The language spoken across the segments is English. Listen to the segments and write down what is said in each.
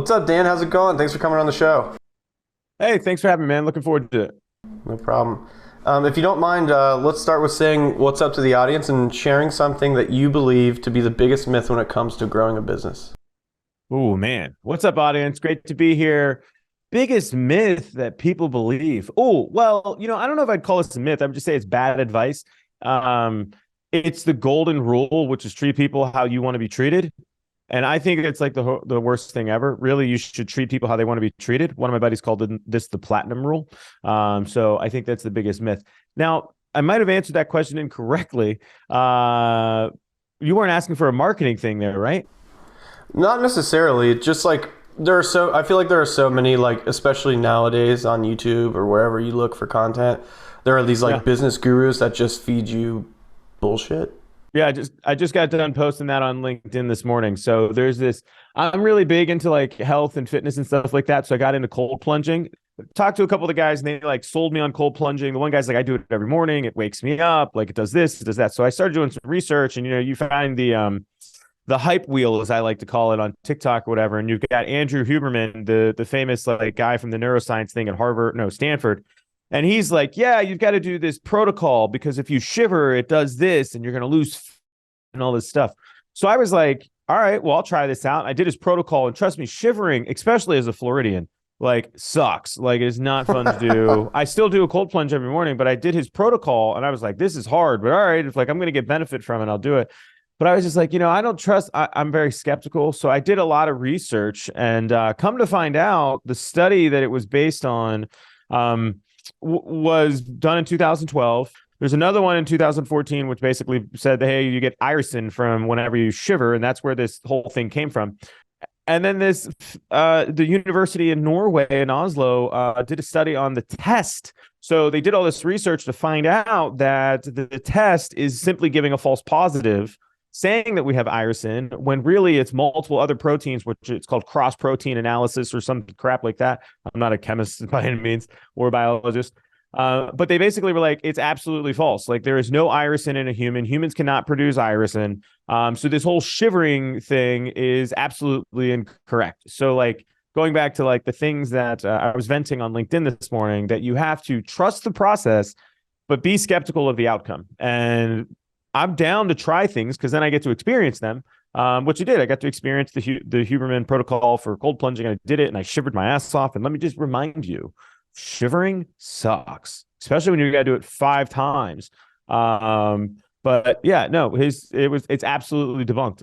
What's up, Dan? How's it going? Thanks for coming on the show. Hey, thanks for having me, man. Looking forward to it. No problem. If you don't mind, let's start with saying what's up to the audience and sharing something that you believe to be the biggest myth when it comes to growing a business. Oh, man. What's up, audience? Great to be here. Biggest myth that people believe. Oh, well, I don't know if I'd call this a myth. I would just say it's bad advice. Um, it's the golden rule, which is treat people how you want to be treated. And I think it's like the worst thing ever. Really, you should treat people how they want to be treated. One of my buddies called this the platinum rule. So I think that's the biggest myth. Now, I might have answered that question incorrectly. You weren't asking for a marketing thing there, right? Not necessarily. Just like I feel like there are so many, like, especially nowadays on YouTube or wherever you look for content, there are these Yeah. like business gurus that just feed you bullshit. Yeah, I just got done posting that on LinkedIn this morning. So there's this. I'm really big into like health and fitness and stuff like that. So I got into cold plunging. Talked to a couple of the guys and they like sold me on cold plunging. The one guy's like, I do it every morning. It wakes me up. Like it does this, it does that. So I started doing some research, and you find the hype wheel, as I like to call it, on TikTok or whatever. And you've got Andrew Huberman, the famous like guy from the neuroscience thing at Stanford. And he's like, yeah, you've got to do this protocol because if you shiver, it does this and you're going to lose and all this stuff. So I was like, all right, well, I'll try this out. I did his protocol, and trust me, shivering, especially as a Floridian, like sucks. Like it's not fun to do. I still do a cold plunge every morning, but I did his protocol and I was like, this is hard, but all right, if like I'm going to get benefit from it, I'll do it. But I was just like, I don't trust. I'm very skeptical. So I did a lot of research, and come to find out, the study that it was based on was done in 2012. There's another one in 2014, which basically said that, hey, you get irisin from whenever you shiver, and that's where this whole thing came from. And then the university in Norway in Oslo did a study on the test. So they did all this research to find out that the test is simply giving a false positive, saying that we have irisin, when really it's multiple other proteins, which it's called cross protein analysis or some crap like that. I'm not a chemist by any means or a biologist. But they basically were like, it's absolutely false. Like there is no irisin in a human. Humans cannot produce irisin. So this whole shivering thing is absolutely incorrect. So like going back to like the things that I was venting on LinkedIn this morning, that you have to trust the process, but be skeptical of the outcome. And I'm down to try things because then I get to experience them. Which you did. I got to experience the Huberman protocol for cold plunging. I did it and I shivered my ass off. And let me just remind you, shivering sucks, especially when you got to do it 5 times. But yeah, no, it's absolutely debunked,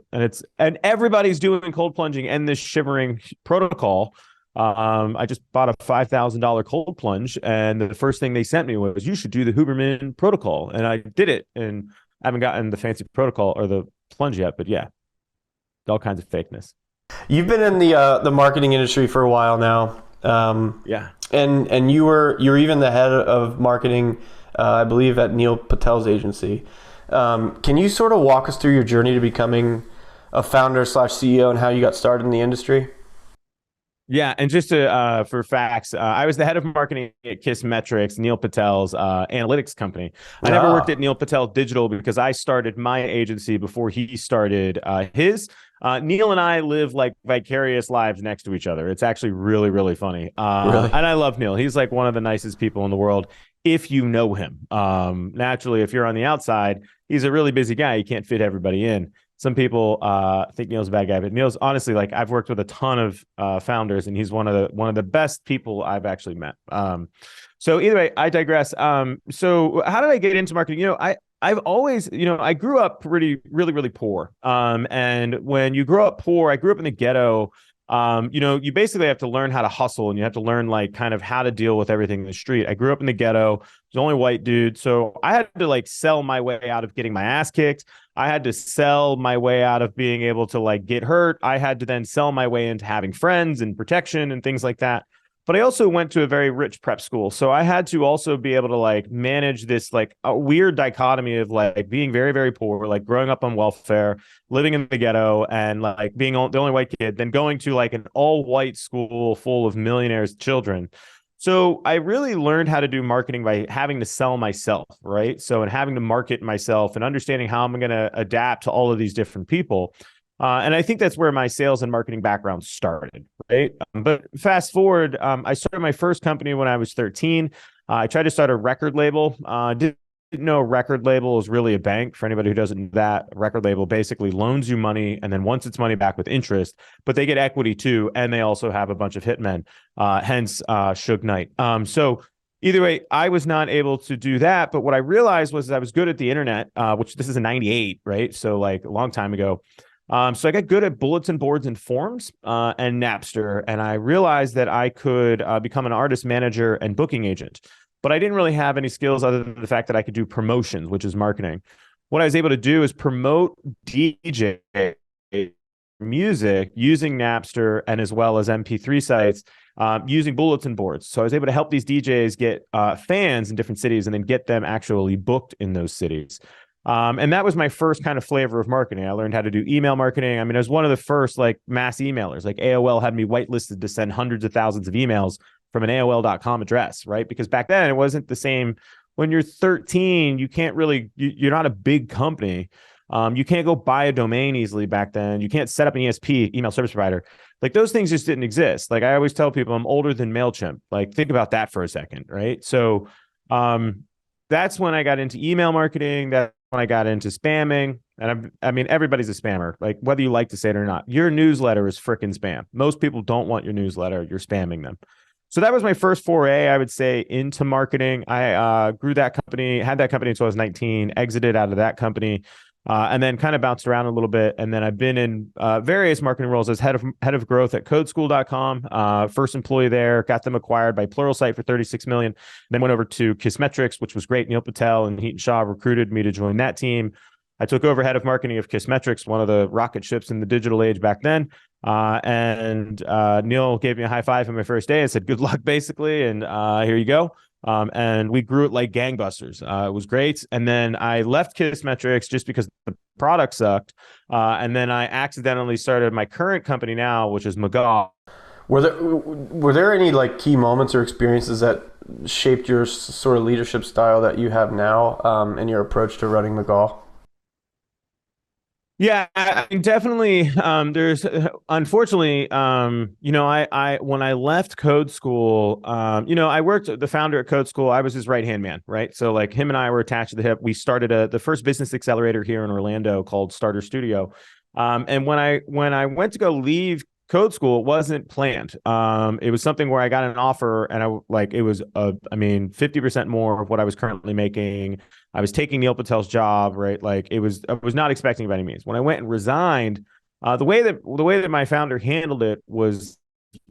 and everybody's doing cold plunging and this shivering protocol. I just bought a $5,000 cold plunge, and the first thing they sent me was, you should do the Huberman protocol, and I did it, and I haven't gotten the fancy protocol or the plunge yet, but yeah, all kinds of fakeness. You've been in the marketing industry for a while now. Yeah. And you were even the head of marketing, I believe, at Neil Patel's agency. Can you sort of walk us through your journey to becoming a founder slash CEO and how you got started in the industry? Yeah, and just to for facts, I was the head of marketing at Kissmetrics, Neil Patel's analytics company. I never worked Ah, at Neil Patel Digital because I started my agency before he started his. Neil and I live like vicarious lives next to each other. It's actually really, really funny. really? And I love Neil. He's like one of the nicest people in the world if you know him. Naturally, if you're on the outside, he's a really busy guy. You can't fit everybody in. Some people think Neil's a bad guy, but Neil's honestly, like, I've worked with a ton of founders, and he's one of the best people I've actually met. So either way, I digress. So how did I get into marketing? I've always, I grew up really, really poor. And when you grow up poor, I grew up in the ghetto. You basically have to learn how to hustle, and you have to learn like kind of how to deal with everything in the street. I grew up in the ghetto. The only white dude. So I had to like sell my way out of getting my ass kicked. I had to sell my way out of being able to like get hurt. I had to then sell my way into having friends and protection and things like that. But I also went to a very rich prep school. So I had to also be able to like manage this like a weird dichotomy of like being very, very poor, like growing up on welfare, living in the ghetto, and like being the only white kid, then going to like an all white school full of millionaires' children. So I really learned how to do marketing by having to sell myself, right? So, and having to market myself and understanding how I'm going to adapt to all of these different people. And I think that's where my sales and marketing background started, right? But fast forward, I started my first company when I was 13. I tried to start a record label. Didn't know a record label is really a bank. For anybody who doesn't know that, a record label basically loans you money and then wants its money back with interest, but they get equity too, and they also have a bunch of hitmen, hence Suge Knight. So either way, I was not able to do that. But what I realized was that I was good at the internet, which this is in 98, right? So like a long time ago. So I got good at bulletin boards and forums and Napster, and I realized that I could become an artist manager and booking agent. But I didn't really have any skills other than the fact that I could do promotions, which is marketing. What I was able to do is promote DJ music using Napster and as well as MP3 sites using bulletin boards. So I was able to help these DJs get fans in different cities and then get them actually booked in those cities. And that was my first kind of flavor of marketing. I learned how to do email marketing. I mean, I was one of the first like mass emailers. Like AOL had me whitelisted to send hundreds of thousands of emails from an AOL.com address, right? Because back then it wasn't the same. When you're 13, you can't really, you're not a big company. You can't go buy a domain easily back then. You can't set up an ESP, email service provider. Like those things just didn't exist. Like I always tell people, I'm older than MailChimp. Like think about that for a second, right? So that's when I got into email marketing. That's when I got into spamming. And I mean, everybody's a spammer, like whether you like to say it or not. Your newsletter is freaking spam. Most people don't want your newsletter. You're spamming them. So that was my first foray, I would say, into marketing. I grew that company, had that company until I was 19, exited out of that company, and then kind of bounced around a little bit. And then I've been in various marketing roles as head of growth at codeschool.com, first employee there, got them acquired by Pluralsight for $36 million. Then went over to Kissmetrics, which was great. Neil Patel and Heaton Shaw recruited me to join that team. I took over head of marketing of Kissmetrics, one of the rocket ships in the digital age back then. And Neil gave me a high five on my first day and said, good luck, basically. And here you go. And we grew it like gangbusters. It was great. And then I left Kissmetrics just because the product sucked. And then I accidentally started my current company now, which is McGaw. Were there any like key moments or experiences that shaped your sort of leadership style that you have now, and your approach to running McGaw? Yeah, I mean, definitely. There's unfortunately, I when I left Code School, I worked the founder at Code School. I was his right hand man, right? So like him and I were attached to the hip. We started the first business accelerator here in Orlando called Starter Studio. And when I went to go leave Code School, it wasn't planned. It was something where I got an offer, and it was 50% more of what I was currently making. I was taking Neil Patel's job, right? Like I was not expecting by any means. When I went and resigned, the way that my founder handled it was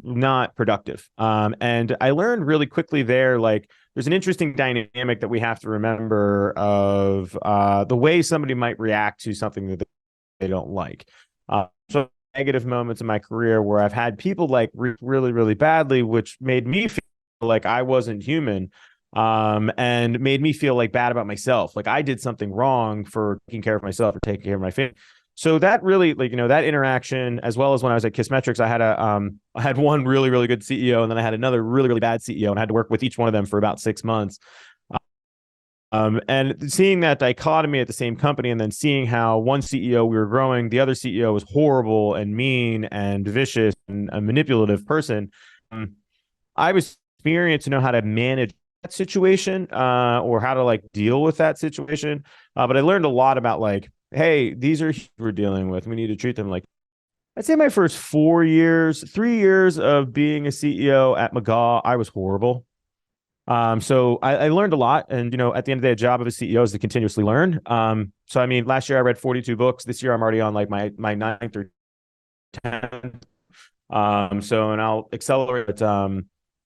not productive. And I learned really quickly there, like there's an interesting dynamic that we have to remember of the way somebody might react to something that they don't like. So negative moments in my career where I've had people like really, really badly, which made me feel like I wasn't human. And made me feel like bad about myself. Like I did something wrong for taking care of myself or taking care of my family. So that really, that interaction, as well as when I was at Kissmetrics, I had one really, really good CEO, and then I had another really, really bad CEO, and I had to work with each one of them for about 6 months. And seeing that dichotomy at the same company, and then seeing how one CEO we were growing, the other CEO was horrible and mean and vicious and a manipulative person. I was experienced to know how to manage that situation, or how to like deal with that situation. But I learned a lot about like, hey, these are who we're dealing with. We need to treat them like. I'd say my first 3 years of being a CEO at McGaw, I was horrible. So I learned a lot, and at the end of the day, the job of a CEO is to continuously learn. So I mean, last year I read 42 books. This year I'm already on like my ninth or 10th. And I'll accelerate.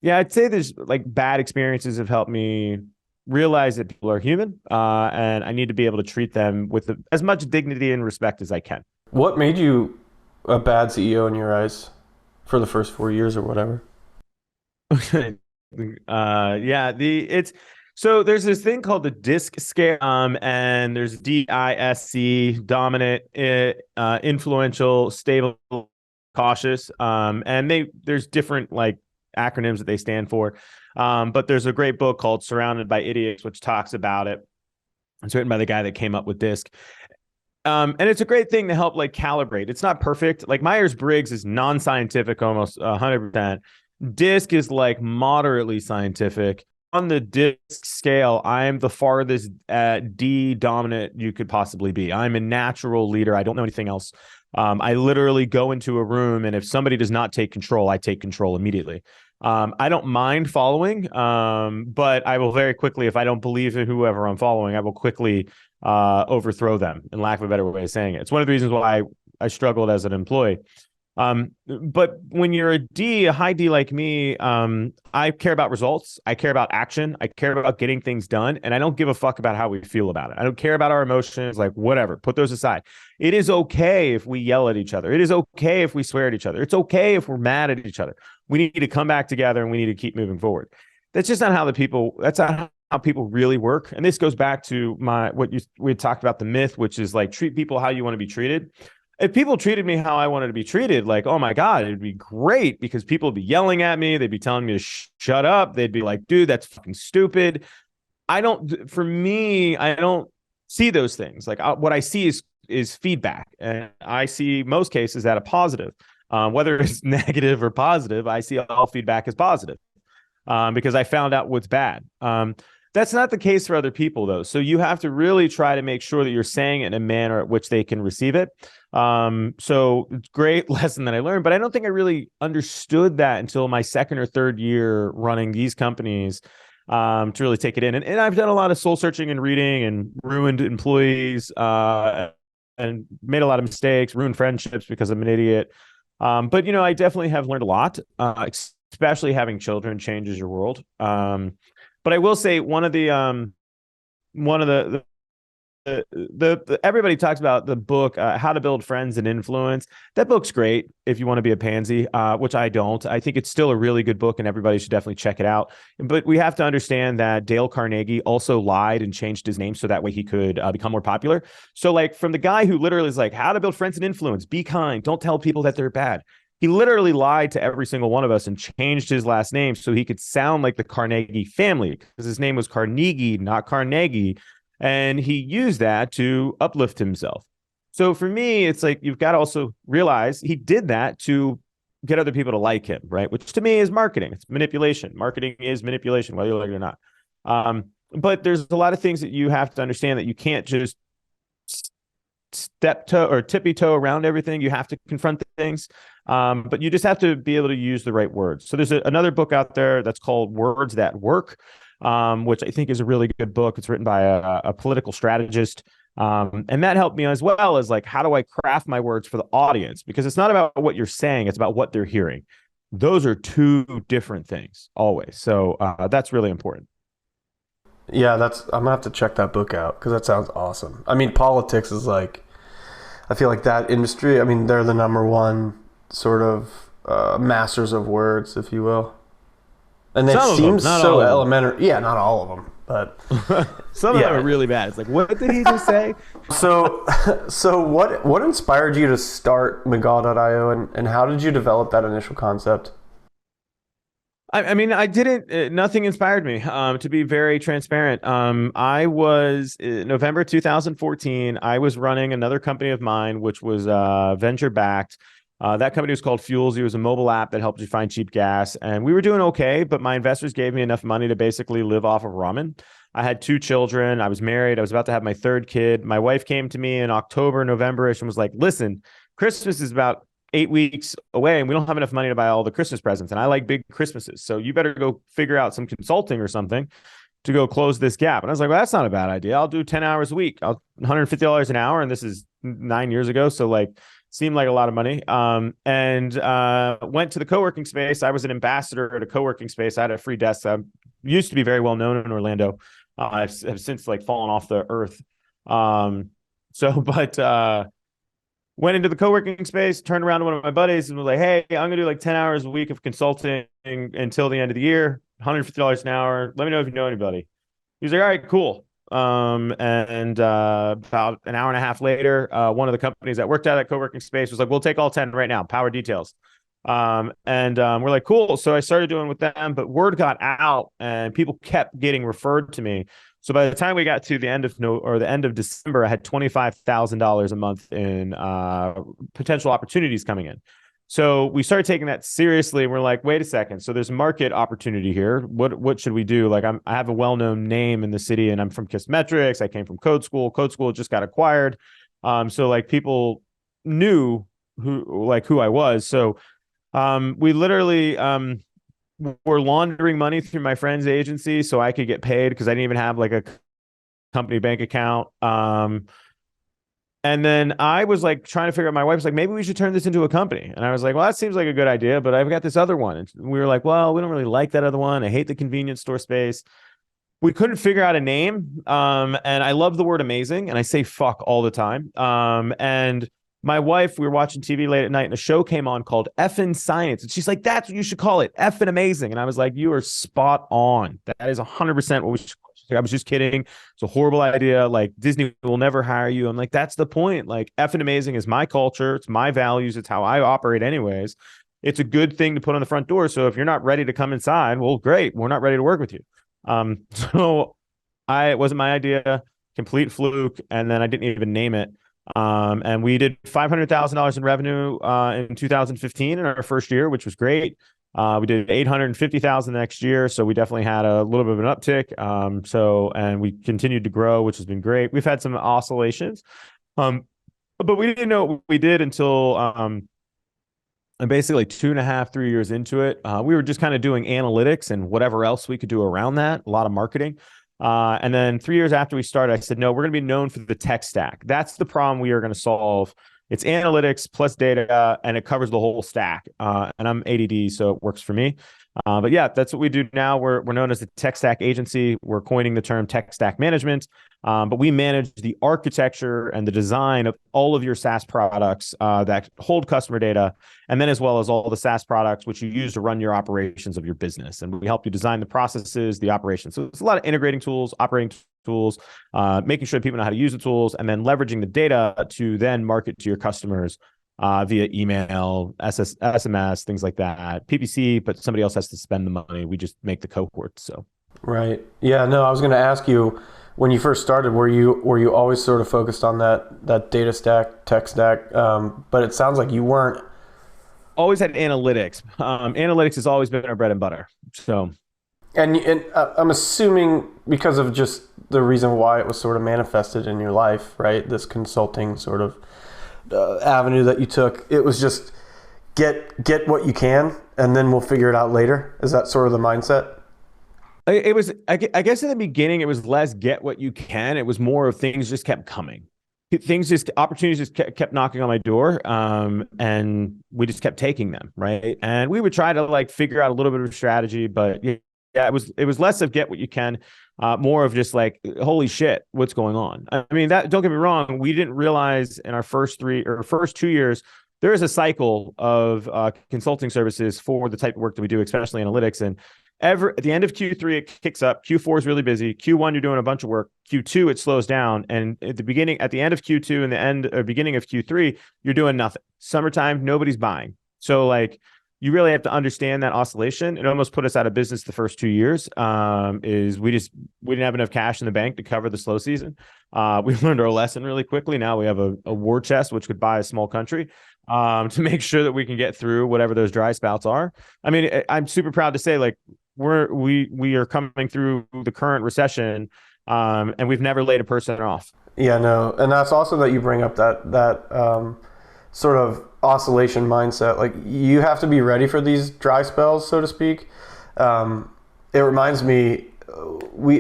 Yeah, I'd say there's like bad experiences have helped me realize that people are human, and I need to be able to treat them with as much dignity and respect as I can. What made you a bad CEO in your eyes for the first 4 years or whatever? So there's this thing called the DISC scale, and there's DISC, dominant, influential, stable, cautious, and there's different like acronyms that they stand for, but there's a great book called Surrounded by Idiots which talks about it. It's written by the guy that came up with DISC. And it's a great thing to help like calibrate. It's not perfect. Like Myers-Briggs is non-scientific almost 100%. DISC is like moderately scientific. On the DISC scale, I'm the farthest D dominant you could possibly be. I'm a natural leader. I don't know anything else. I literally go into a room, and if somebody does not take control, I take control immediately. I don't mind following, but I will very quickly, if I don't believe in whoever I'm following, I will quickly overthrow them, in lack of a better way of saying it. It's one of the reasons why I struggled as an employee. But when you're a high D like me, I care about results. I care about action. I care about getting things done. And I don't give a fuck about how we feel about it. I don't care about our emotions, like whatever, put those aside. It is okay if we yell at each other. It is okay if we swear at each other. It's okay if we're mad at each other. We need to come back together and we need to keep moving forward. That's just not how that's not how people really work. And this goes back to we had talked about the myth, which is like treat people how you want to be treated. If people treated me how I wanted to be treated, like, oh my God, it'd be great because people would be yelling at me. They'd be telling me to shut up. They'd be like, dude, that's fucking stupid. For me, I don't see those things. Like what I see is feedback. And I see most cases that a positive, whether it's negative or positive, I see all feedback as positive because I found out what's bad. That's not the case for other people, though. So you have to really try to make sure that you're saying it in a manner at which they can receive it. So it's a great lesson that I learned, but I don't think I really understood that until my second or third year running these companies to really take it in. And I've done a lot of soul searching and reading and ruined employees and made a lot of mistakes, ruined friendships because I'm an idiot. But, I definitely have learned a lot, especially having children changes your world. But I will say one of the everybody talks about the book How to Build Friends and Influence. That book's great if you want to be a pansy, which I don't. I think it's still a really good book and everybody should definitely check it out. But we have to understand that Dale Carnegie also lied and changed his name so that way he could become more popular. So like from the guy who literally is like, how to build friends and influence, be kind, don't tell people that they're bad. He literally lied to every single one of us and changed his last name so he could sound like the Carnegie family because his name was Carnegie, not Carnegie. And he used that to uplift himself. So for me, it's like you've got to also realize he did that to get other people to like him, right? Which to me is marketing. It's manipulation. Marketing is manipulation, whether you like it or not. But there's a lot of things that you have to understand that you can't just tippy toe around everything. You have to confront things. But you just have to be able to use the right words. So there's another book out there that's called Words That Work, which I think is a really good book. It's written by a political strategist. And that helped me as well as like, how do I craft my words for the audience? Because it's not about what you're saying, it's about what they're hearing. Those are two different things always. So that's really important. Yeah, I'm gonna have to check that book out because that sounds awesome. I mean, politics is like, I feel like that industry, I mean, they're the number one sort of masters of words, if you will. And it seems so elementary. Yeah, not all of them, but some of them are really bad. It's like, what did he just say? So what inspired you to start McGaw.io and how did you develop that initial concept? I mean, nothing inspired me, to be very transparent. I was in November 2014, I was running another company of mine, which was venture backed. That company was called Fuels. It was a mobile app that helped you find cheap gas. And we were doing okay, but my investors gave me enough money to basically live off of ramen. I had 2 children. I was married. I was about to have my 3rd kid. My wife came to me in October, November-ish and was like, listen, Christmas is about 8 weeks away and we don't have enough money to buy all the Christmas presents. And I like big Christmases. So you better go figure out some consulting or something to go close this gap. And I was like, well, that's not a bad idea. I'll do 10 hours a week. $150 an hour. And this is 9 years ago. So like, seemed like a lot of money. And went to the co-working space. I was an ambassador at a co-working space. I had a free desk. I used to be very well known in Orlando. I've since like fallen off the earth. Went into the co-working space, turned around to one of my buddies and was like, hey, I'm gonna do like 10 hours a week of consulting until the end of the year, $150 an hour. Let me know if you know anybody. He was like, all right, cool. About an hour and a half later, one of the companies that worked at that co-working space was like, we'll take all 10 right now, power details. We're like, cool. So I started doing with them, but word got out and people kept getting referred to me. So by the time we got to the end of the end of December, I had $25,000 a month in potential opportunities coming in. So we started taking that seriously. And we're like, wait a second. So there's market opportunity here. What should we do? Like, I have a well-known name in the city, and I'm from Kissmetrics. I came from Code School. Code School just got acquired. So like people knew who I was. So we literally were laundering money through my friend's agency so I could get paid, because I didn't even have like a company bank account. And then I was like trying to figure out, my wife was like, maybe we should turn this into a company. And I was like, well, that seems like a good idea, but I've got this other one. And we were like, well, we don't really like that other one. I hate the convenience store space. We couldn't figure out a name. And I love the word amazing, and I say fuck all the time. And my wife, we were watching TV late at night, and a show came on called Effin' Science. And she's like, that's what you should call it, Effin' Amazing. And I was like, you are spot on. That is 100% what we should. I was just kidding. It's a horrible idea. Like, Disney will never hire you. I'm like, that's the point. Like, effing amazing is my culture. It's my values. It's how I operate anyways. It's a good thing to put on the front door. So if you're not ready to come inside, well, great. We're not ready to work with you. So it wasn't my idea, complete fluke. And then I didn't even name it. And we did $500,000 in revenue in 2015 in our first year, which was great. We did 850,000 next year, so we definitely had a little bit of an uptick. And we continued to grow, which has been great. We've had some oscillations, but we didn't know what we did until and basically 2.5, 3 years into it. We were just kind of doing analytics and whatever else we could do around that, a lot of marketing. And then 3 years after we started, I said, no, we're going to be known for the tech stack. That's the problem we are going to solve. It's analytics plus data, and it covers the whole stack. And I'm ADD, so it works for me. But yeah, that's what we do now. We're known as the tech stack agency. We're coining the term tech stack management. But we manage the architecture and the design of all of your SaaS products that hold customer data, and then as well as all the SaaS products which you use to run your operations of your business. And we help you design the processes, the operations. So it's a lot of integrating tools, operating tools, making sure people know how to use the tools, and then leveraging the data to then market to your customers via email, SMS, things like that, PPC, but somebody else has to spend the money. We just make the cohorts. So. Right. Yeah, no, I was going to ask you, when you first started, were you always sort of focused on that data stack, tech stack? But it sounds like you weren't. Always had analytics. Analytics has always been our bread and butter. So. And I'm assuming because of just the reason why it was sort of manifested in your life, right? This consulting sort of avenue that you took, it was just get what you can, and then we'll figure it out later. Is that sort of the mindset? It was, I guess in the beginning, it was less get what you can. It was more of things just kept coming. Opportunities just kept knocking on my door. And we just kept taking them. Right. And we would try to like figure out a little bit of strategy, but yeah, it was less of get what you can, more of just like, holy shit, what's going on? I mean, don't get me wrong. We didn't realize in our first 2 years, there is a cycle of consulting services for the type of work that we do, especially analytics. And at the end of Q3, it kicks up. Q4 is really busy. Q1, you're doing a bunch of work. Q2, it slows down. And at the end of Q2 and the end or beginning of Q3, you're doing nothing. Summertime, nobody's buying. So like, you really have to understand that oscillation. It almost put us out of business the first 2 years. We didn't have enough cash in the bank to cover the slow season. We learned our lesson really quickly. Now we have a war chest, which could buy a small country, to make sure that we can get through whatever those dry spouts are. I mean, I'm super proud to say, like, we are coming through the current recession, and we've never laid a person off. Yeah, no, and that's awesome that you bring up that sort of oscillation mindset. Like, you have to be ready for these dry spells, so to speak. It reminds me,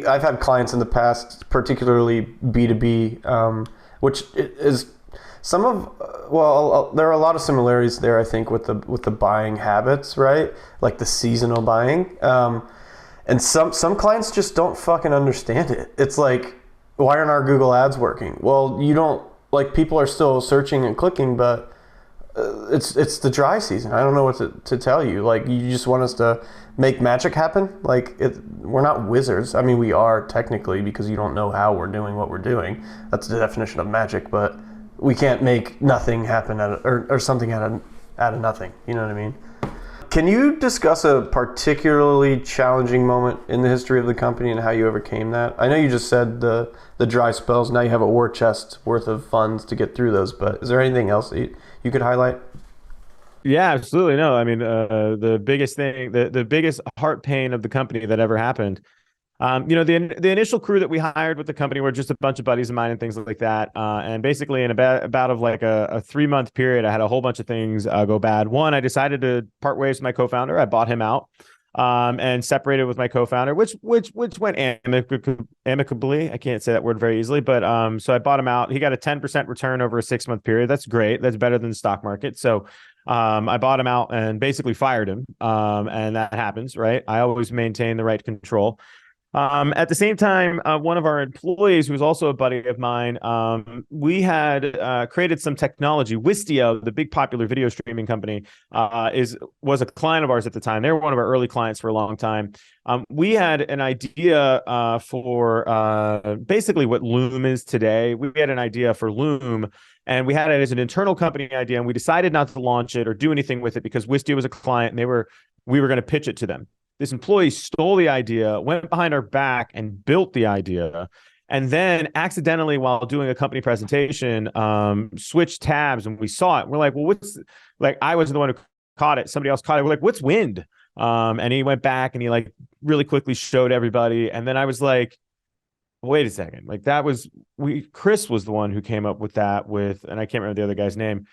I've had clients in the past, particularly B2B, which is there are a lot of similarities there, I think, with the buying habits, right? Like the seasonal buying. And some clients just don't fucking understand it. It's like, why aren't our Google ads working? Well, you don't, like, people are still searching and clicking, but it's the dry season. I don't know what to tell you. Like, you just want us to make magic happen? Like, we're not wizards. I mean, we are technically, because you don't know how we're doing what we're doing. That's the definition of magic, but we can't make nothing happen or something out of nothing. You know what I mean? Can you discuss a particularly challenging moment in the history of the company and how you overcame that? I know you just said the dry spells. Now you have a war chest worth of funds to get through those, but is there anything else that you could highlight? Yeah, absolutely. No, I mean, the biggest thing, the biggest heart pain of the company that ever happened. The initial crew that we hired with the company were just a bunch of buddies of mine and things like that. And basically, in about of like a 3 month period, I had a whole bunch of things go bad. One, I decided to part ways with my co-founder. I bought him out, and separated with my co-founder, which went amicably. I can't say that word very easily, but so I bought him out. He got a 10% return over a 6 month period. That's great. That's better than the stock market. So I bought him out and basically fired him. And that happens, right? I always maintain the right to control. At the same time, one of our employees, who was also a buddy of mine, we had created some technology. Wistia, the big popular video streaming company, was a client of ours at the time. They were one of our early clients for a long time. We had an idea for basically what Loom is today. We had an idea for Loom, and we had it as an internal company idea, and we decided not to launch it or do anything with it because Wistia was a client, and we were going to pitch it to them. This employee stole the idea, went behind our back and built the idea, and then accidentally, while doing a company presentation, switched tabs, and we saw it. We're like, well, I was the one who caught it. Somebody else caught it. We're like, what's wind? And he went back and he like really quickly showed everybody. And then I was like, wait a second. Like Chris was the one who came up with that and I can't remember the other guy's name.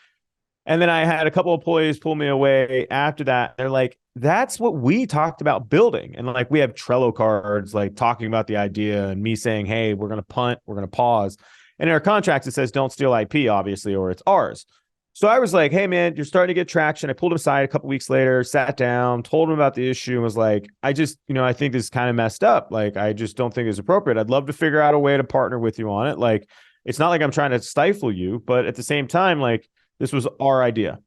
And then I had a couple of employees pull me away after that. They're like, that's what we talked about building. And like, we have Trello cards, like talking about the idea and me saying, hey, we're going to punt, we're going to pause. And in our contracts, it says, don't steal IP, obviously, or it's ours. So I was like, hey, man, you're starting to get traction. I pulled him aside a couple weeks later, sat down, told him about the issue, and was like, I think this is kind of messed up. Like, I just don't think it's appropriate. I'd love to figure out a way to partner with you on it. Like, it's not like I'm trying to stifle you, but at the same time, like, this was our idea.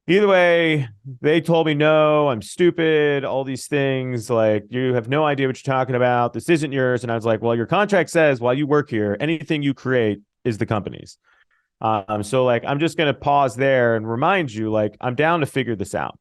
Either way, they told me, no, I'm stupid, all these things. Like, you have no idea what you're talking about. This isn't yours. And I was like, well, your contract says while you work here, anything you create is the company's. So like, I'm just going to pause there and remind you, like, I'm down to figure this out.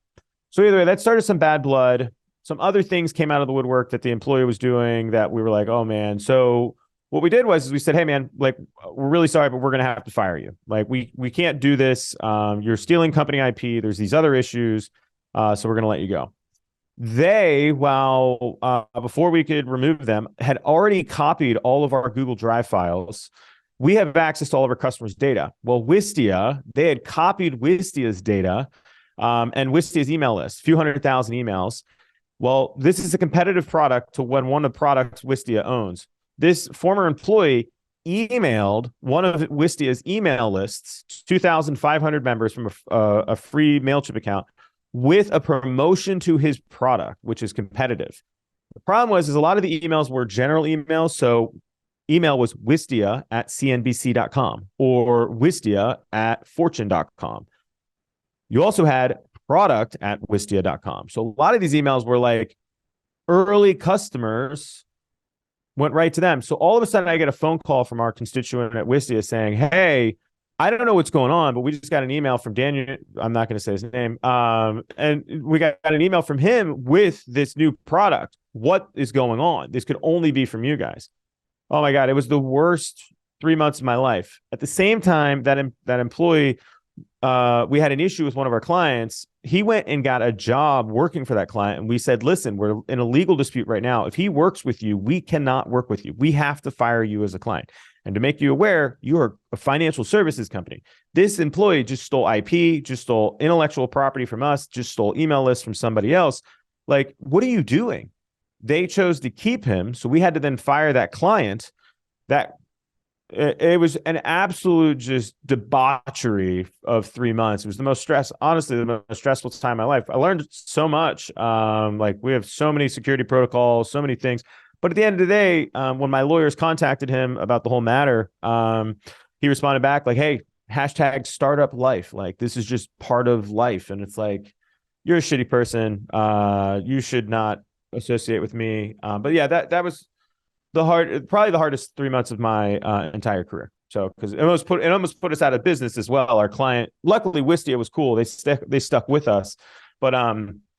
So either way, that started some bad blood. Some other things came out of the woodwork that the employee was doing that we were like, oh man. So what we did was we said, hey man, like, we're really sorry, but we're going to have to fire you. Like, we can't do this. You're stealing company IP. There's these other issues. So we're going to let you go. They, before we could remove them, had already copied all of our Google Drive files. We have access to all of our customers' data. Well, Wistia, they had copied Wistia's data, and Wistia's email list, a few 100,000 emails. Well, this is a competitive product to one of the products Wistia owns. This former employee emailed one of Wistia's email lists, 2,500 members from a free MailChimp account, with a promotion to his product, which is competitive. The problem is a lot of the emails were general emails. So email was wistia@cnbc.com or wistia@fortune.com. You also had product@wistia.com. So a lot of these emails were like early customers went right to them. So all of a sudden I get a phone call from our constituent at Wistia saying, hey, I don't know what's going on, but we just got an email from Daniel. I'm not going to say his name. And we got an email from him with this new product. What is going on? This could only be from you guys. Oh my God. It was the worst 3 months of my life. At the same time, that employee, we had an issue with one of our clients. He went and got a job working for that client. And we said, listen, we're in a legal dispute right now. If he works with you, we cannot work with you. We have to fire you as a client. And to make you aware, you are a financial services company. This employee just stole IP, just stole intellectual property from us, just stole email lists from somebody else. Like, what are you doing? They chose to keep him. So we had to then fire that client. It was an absolute just debauchery of 3 months. It was the most honestly, the most stressful time of my life. I learned so much. Like, we have so many security protocols, so many things. But at the end of the day, when my lawyers contacted him about the whole matter, he responded back like, hey, #startup life. Like, this is just part of life. And it's like, you're a shitty person. You should not associate with me. But yeah, that was probably the hardest 3 months of my entire career. So, because it almost put us out of business as well. Our client, luckily, Wistia was cool. They stuck with us, But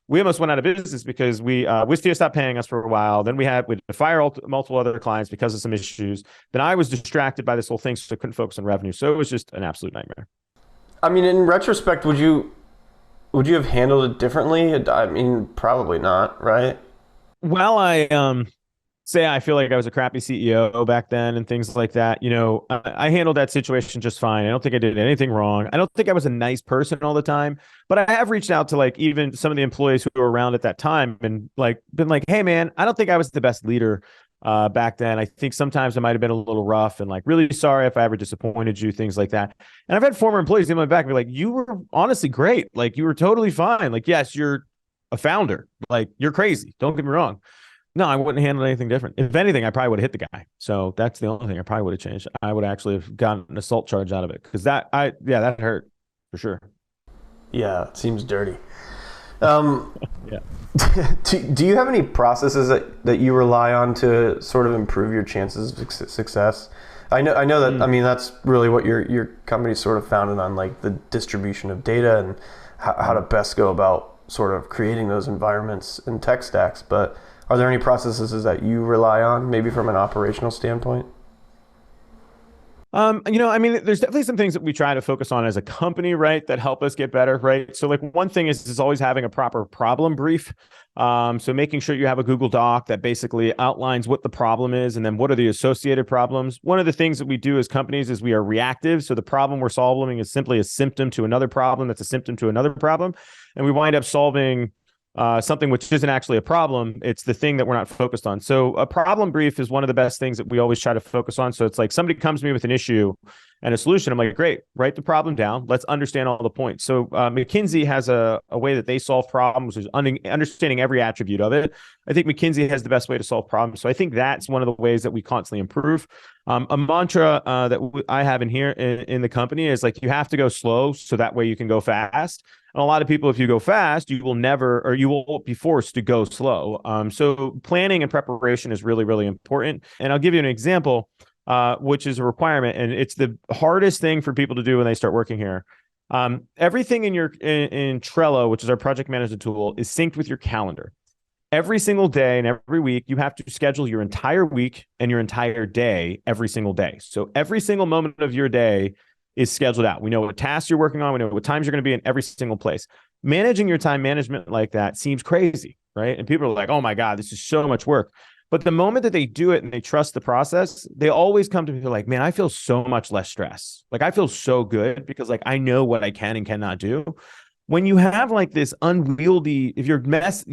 we almost went out of business because Wistia stopped paying us for a while. Then we had to fire multiple other clients because of some issues. Then I was distracted by this whole thing, so I couldn't focus on revenue. So it was just an absolute nightmare. I mean, in retrospect, would you have handled it differently? I mean, probably not, right? Well, I say I feel like I was a crappy CEO back then and things like that. I handled that situation just fine. I don't think I did anything wrong. I don't think I was a nice person all the time, but I have reached out to like even some of the employees who were around at that time and like been like, hey man, I don't think I was the best leader back then. I think sometimes I might have been a little rough and like really sorry if I ever disappointed you, things like that. And I've had former employees in my back be like, you were honestly great. Like you were totally fine. Like, yes, you're a founder. Like you're crazy. Don't get me wrong. No, I wouldn't handle anything different. If anything, I probably would have hit the guy. So that's the only thing I probably would have changed. I would actually have gotten an assault charge out of it because that hurt for sure. Yeah, it seems dirty. Yeah. Do you have any processes that you rely on to sort of improve your chances of success? I know that. I mean, that's really what your company's sort of founded on, like the distribution of data and how to best go about sort of creating those environments and tech stacks. But are there any processes that you rely on, maybe from an operational standpoint? I mean, there's definitely some things that we try to focus on as a company, right, that help us get better, right? So like one thing is always having a proper problem brief. So making sure you have a Google Doc that basically outlines what the problem is and then what are the associated problems. One of the things that we do as companies is we are reactive. So the problem we're solving is simply a symptom to another problem that's a symptom to another problem. And we wind up solving something which isn't actually a problem. It's the thing that we're not focused on. So a problem brief is one of the best things that we always try to focus on. So it's like somebody comes to me with an issue and a solution. I'm like, great, write the problem down. Let's understand all the points. So McKinsey has a way that they solve problems, is understanding every attribute of it. I think McKinsey has the best way to solve problems. So I think that's one of the ways that we constantly improve. A mantra that I have in here in the company is like, you have to go slow so that way you can go fast. And a lot of people, if you go fast, you won't be forced to go slow. So planning and preparation is really, really important. And I'll give you an example, which is a requirement. And it's the hardest thing for people to do when they start working here. Everything in Trello, which is our project management tool, is synced with your calendar. Every single day and every week, you have to schedule your entire week and your entire day every single day. So every single moment of your day is scheduled out. We know what tasks you're working on. We know what times you're going to be in every single place. Managing your time management like that seems crazy, right? And people are like, oh my God, this is so much work. But the moment that they do it and they trust the process, they always come to me like, man, I feel so much less stress. Like I feel so good because like I know what I can and cannot do. When you have like this unwieldy, if you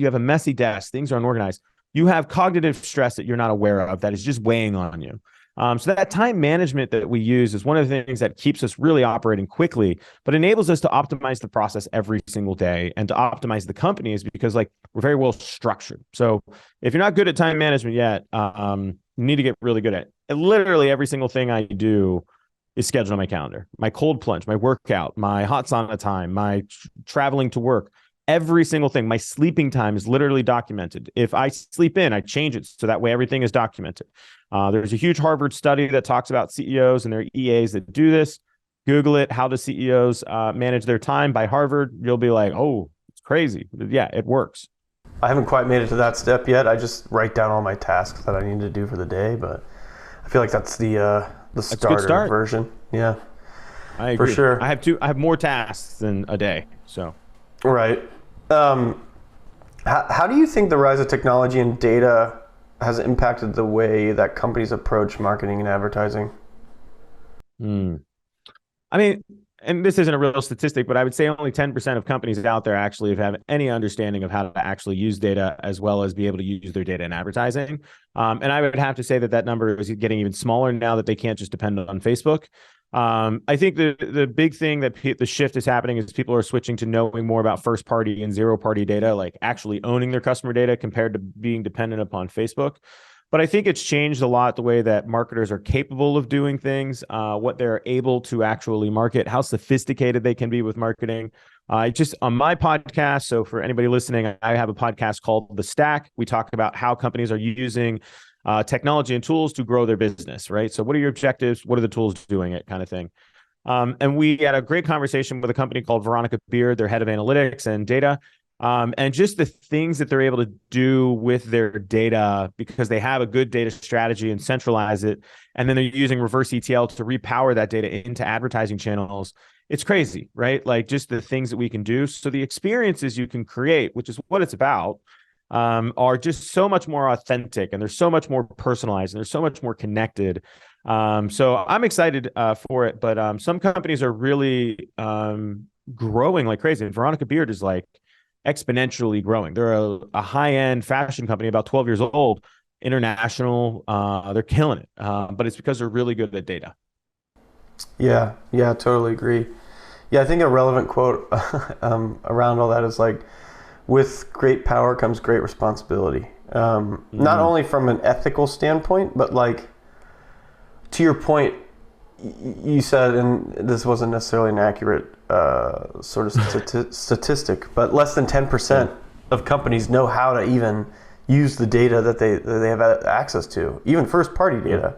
have a messy desk, things are unorganized, you have cognitive stress that you're not aware of that is just weighing on you. So that time management that we use is one of the things that keeps us really operating quickly, but enables us to optimize the process every single day and to optimize the company is because like we're very well structured. So if you're not good at time management yet, you need to get really good at it. And literally every single thing I do is scheduled on my calendar. My cold plunge, my workout, my hot sauna time, my traveling to work. Every single thing. My sleeping time is literally documented. If I sleep in, I change it so that way everything is documented. There's a huge Harvard study that talks about CEOs and their EAs that do this. Google it. How do CEOs manage their time by Harvard? You'll be like, oh, it's crazy. Yeah, it works. I haven't quite made it to that step yet. I just write down all my tasks that I need to do for the day, but I feel like that's the starter version. Yeah, I agree. For sure. I have more tasks than a day. So right. How do you think the rise of technology and data has impacted the way that companies approach marketing and advertising? I mean, and this isn't a real statistic, but I would say only 10% of companies out there actually have any understanding of how to actually use data as well as be able to use their data in advertising. And I would have to say that number is getting even smaller now that they can't just depend on Facebook. I think the big thing that the shift is happening is people are switching to knowing more about first party and zero party data, like actually owning their customer data compared to being dependent upon Facebook. But I think it's changed a lot the way that marketers are capable of doing things, what they're able to actually market, how sophisticated they can be with marketing. Just on my podcast, so for anybody listening, I have a podcast called The Stack. We talk about how companies are using technology and tools to grow their business, right? So what are your objectives? What are the tools doing it kind of thing? And we had a great conversation with a company called Veronica Beard, their head of analytics and data. And just the things that they're able to do with their data because they have a good data strategy and centralize it. And then they're using reverse ETL to repower that data into advertising channels. It's crazy, right? Like just the things that we can do. So the experiences you can create, which is what it's about, are just so much more authentic and they're so much more personalized and they're so much more connected. So I'm excited for it, but some companies are really growing like crazy. And Veronica Beard is like exponentially growing. They're a high-end fashion company, about 12 years old, international. They're killing it, but it's because they're really good at data. Yeah, yeah, totally agree. Yeah, I think a relevant quote around all that is like, with great power comes great responsibility. Not only from an ethical standpoint, but like to your point, you said, and this wasn't necessarily an accurate sort of statistic, but less than 10% of companies know how to even use the data that they have access to, even first party data.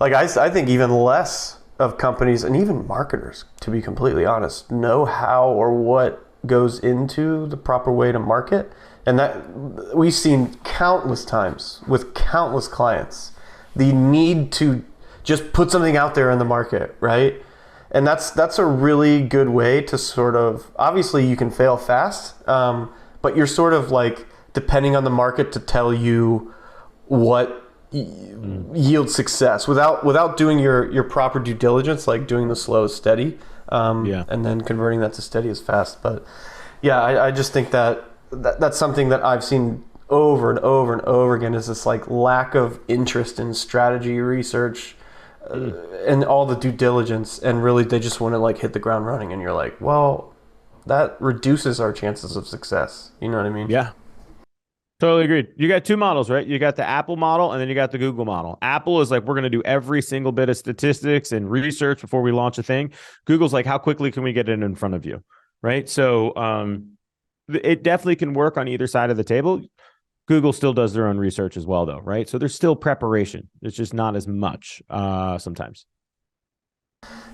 Like I think even less of companies and even marketers, to be completely honest, know how or what goes into the proper way to market. And that we've seen countless times with countless clients, the need to just put something out there in the market, right? And that's a really good way to sort of, obviously you can fail fast, but you're sort of like depending on the market to tell you what yields success without doing your proper due diligence, like doing the slow steady, and then converting that to steady as fast. But yeah, I just think that's something that I've seen over and over and over again, is this like lack of interest in strategy research and all the due diligence, and really they just want to like hit the ground running, and you're like, well, that reduces our chances of success. You know what I mean? Yeah. Totally agreed. You got two models, right? You got the Apple model and then you got the Google model. Apple is like, we're going to do every single bit of statistics and research before we launch a thing. Google's like, how quickly can we get it in front of you? Right. So it definitely can work on either side of the table. Google still does their own research as well, though. Right. So there's still preparation. It's just not as much sometimes.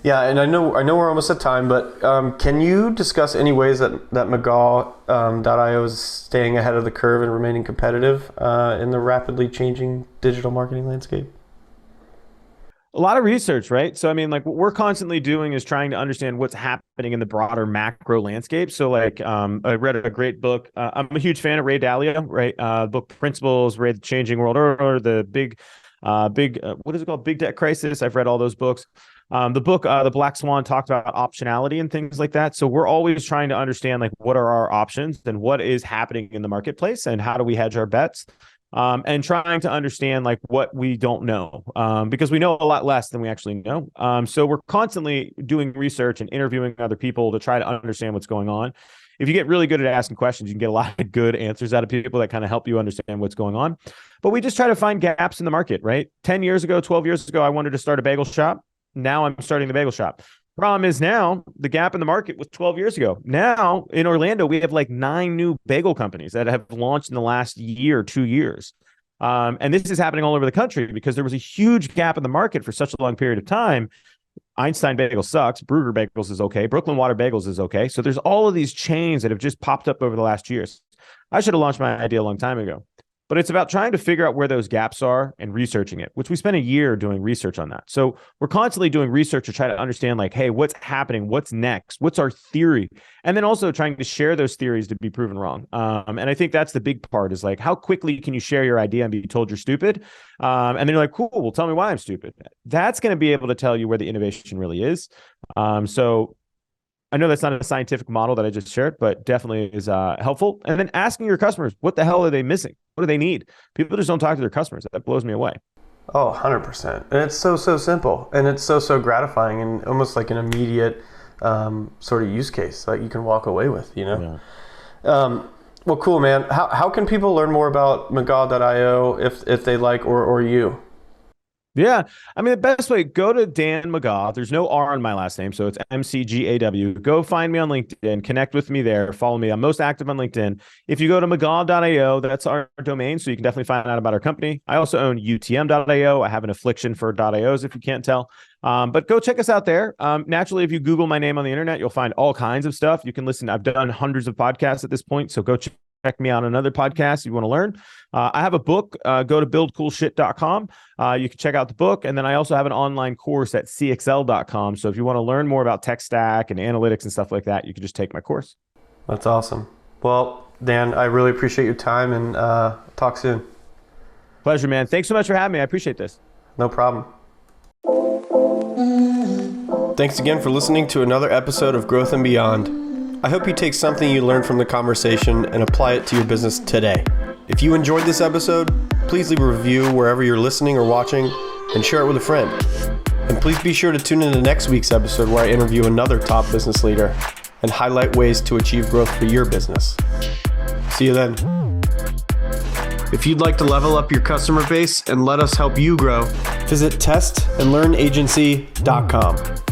Yeah, and I know we're almost at time, but can you discuss any ways that McGaw.io is staying ahead of the curve and remaining competitive in the rapidly changing digital marketing landscape? A lot of research, right? So, I mean, like what we're constantly doing is trying to understand what's happening in the broader macro landscape. So, like, I read a great book. I'm a huge fan of Ray Dalio, right? Book Principles, Ray the Changing World Order, the big, what is it called? Big Debt Crisis. I've read all those books. The book, The Black Swan, talked about optionality and things like that. So we're always trying to understand like what are our options and what is happening in the marketplace and how do we hedge our bets, and trying to understand like what we don't know, because we know a lot less than we actually know. So we're constantly doing research and interviewing other people to try to understand what's going on. If you get really good at asking questions, you can get a lot of good answers out of people that kind of help you understand what's going on. But we just try to find gaps in the market, right? 10 years ago, 12 years ago, I wanted to start a bagel shop. Now I'm starting the bagel shop. Problem is now the gap in the market was 12 years ago. Now in Orlando, we have like 9 new bagel companies that have launched in the last year, 2 years. And this is happening all over the country because there was a huge gap in the market for such a long period of time. Einstein Bagel sucks. Brugger Bagels is okay. Brooklyn Water Bagels is okay. So there's all of these chains that have just popped up over the last years. I should have launched my idea a long time ago. But it's about trying to figure out where those gaps are and researching it, which we spent a year doing research on that. So we're constantly doing research to try to understand like, hey, what's happening? What's next? What's our theory? And then also trying to share those theories to be proven wrong. And I think that's the big part, is like, how quickly can you share your idea and be told you're stupid? And then you're like, cool, well, tell me why I'm stupid. That's going to be able to tell you where the innovation really is. So I know that's not a scientific model that I just shared, but definitely is helpful. And then asking your customers, what the hell are they missing? What do they need? People just don't talk to their customers. That blows me away. Oh, 100%. And it's so simple. And it's so gratifying and almost like an immediate sort of use case that you can walk away with, you know? Yeah. Well, cool, man. How can people learn more about McGaw.io if they like or you? Yeah. I mean, the best way, go to Dan McGaw. There's no R in my last name, so it's McGaw. Go find me on LinkedIn, connect with me there, follow me. I'm most active on LinkedIn. If you go to McGaw.io, that's our domain, so you can definitely find out about our company. I also own UTM.io. I have an affliction for .ios if you can't tell. But go check us out there. Naturally, if you Google my name on the internet, you'll find all kinds of stuff. You can listen. I've done hundreds of podcasts at this point, so go check me out on another podcast if you want to learn. I have a book. Go to buildcoolshit.com. You can check out the book. And then I also have an online course at cxl.com. So if you want to learn more about tech stack and analytics and stuff like that, you can just take my course. That's awesome. Well, Dan, I really appreciate your time, and talk soon. Pleasure, man. Thanks so much for having me. I appreciate this. No problem. Thanks again for listening to another episode of Growth and Beyond. I hope you take something you learned from the conversation and apply it to your business today. If you enjoyed this episode, please leave a review wherever you're listening or watching, and share it with a friend. And please be sure to tune in to next week's episode where I interview another top business leader and highlight ways to achieve growth for your business. See you then. If you'd like to level up your customer base and let us help you grow, visit testandlearnagency.com.